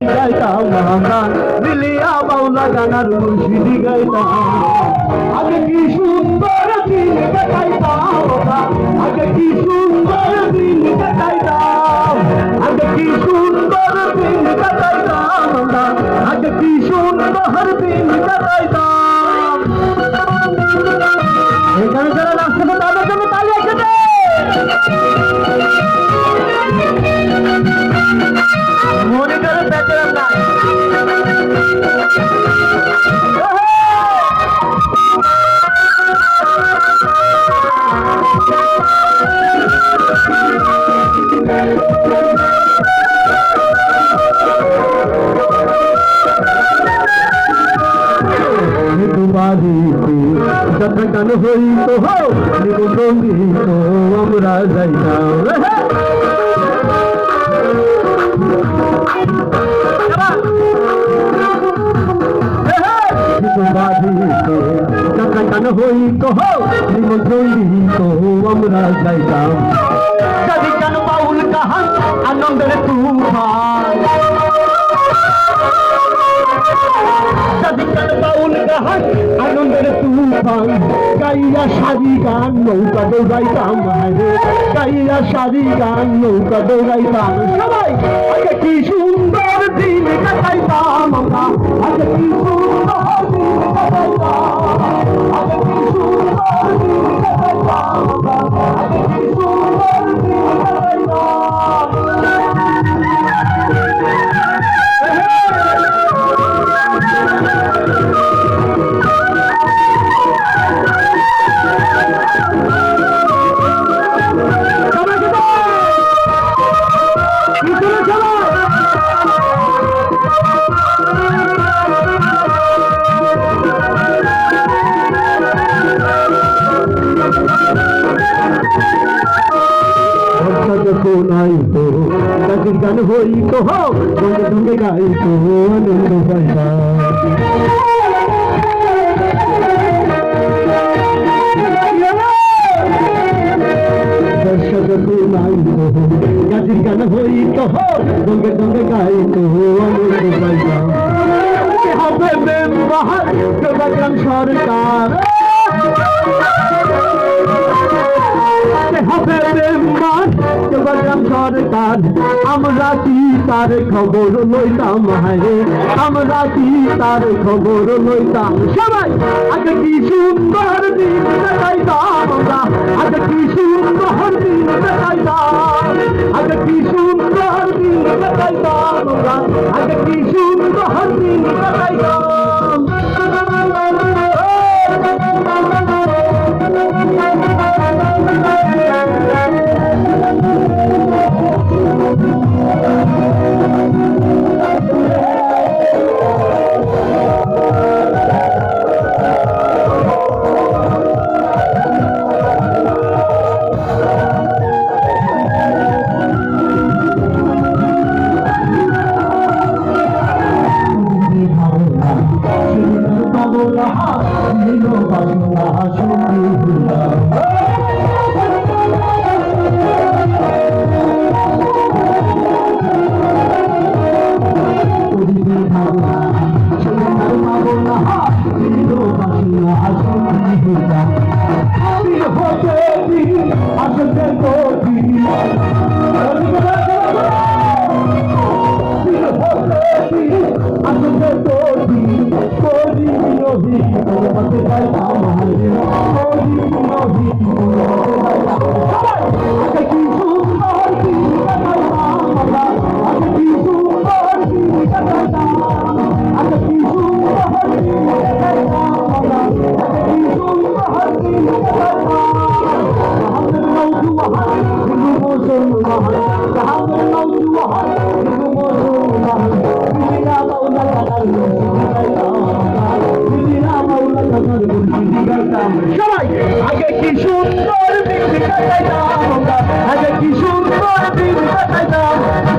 গাইতাম গান মিলিয়া বাউলা গানার মুর্শিদি গাইতাম আগে কি সুন্দর দিন কাটাইতাম আগে কি সুন্দর দিন কাটাইতাম আগে কি সুন্দর দিন কাটাইতাম আগে কি সুন্দর দিন কাটাইতাম এখানে যারা রাস্তাতে তাদের জন্য তালি এসেছে মনে করে বেঁচে না গান হইত নিবন্ধিত আমরা যাইতাম গান হইত নিবন্ধিত আমরা যাইতাম কবি গান বাউল কাহান আনন্দের তুফান বাউল গান আনন্দের তুফান গাইয়া সারি গান নৌকা দৌড়াইতাম গাইয়া সারি গান নৌকা দৌড়াইতাম সবাই আগে কি সুন্দর দিন কাটাইতাম আমরা আগে কি সুন্দর দিন কাটাইতাম আগে কি সুন্দর দিন কাটাইতাম আগে কি সুন্দর দিন কাটাইতাম গাইতো গাছের গান হইত হোক সঙ্গে সঙ্গে গাইতো আনন্দ পাইতাম গাছের গান হইত হোক সঙ্গে সঙ্গে গাইতো আনন্দ পাইতাম হবে মেম্বার সরকার হবে মেম্বার সরকার আমরা কি তার খবর লইতাম হায় আমরা কি তার খবর লইতাম সবাই আগে কি সুন্দর দিন কাটাইতাম আমরা আগে কি সুন্দর দিন কাটাইতাম আগে কি সুন্দর দিন কাটাইতাম আমরা আগে কি সুন্দর দিন কাটাইতাম সবাই আগে কি সুন্দর দিন কাটাইতাম আগে কি সুন্দর দিন কাটাইতাম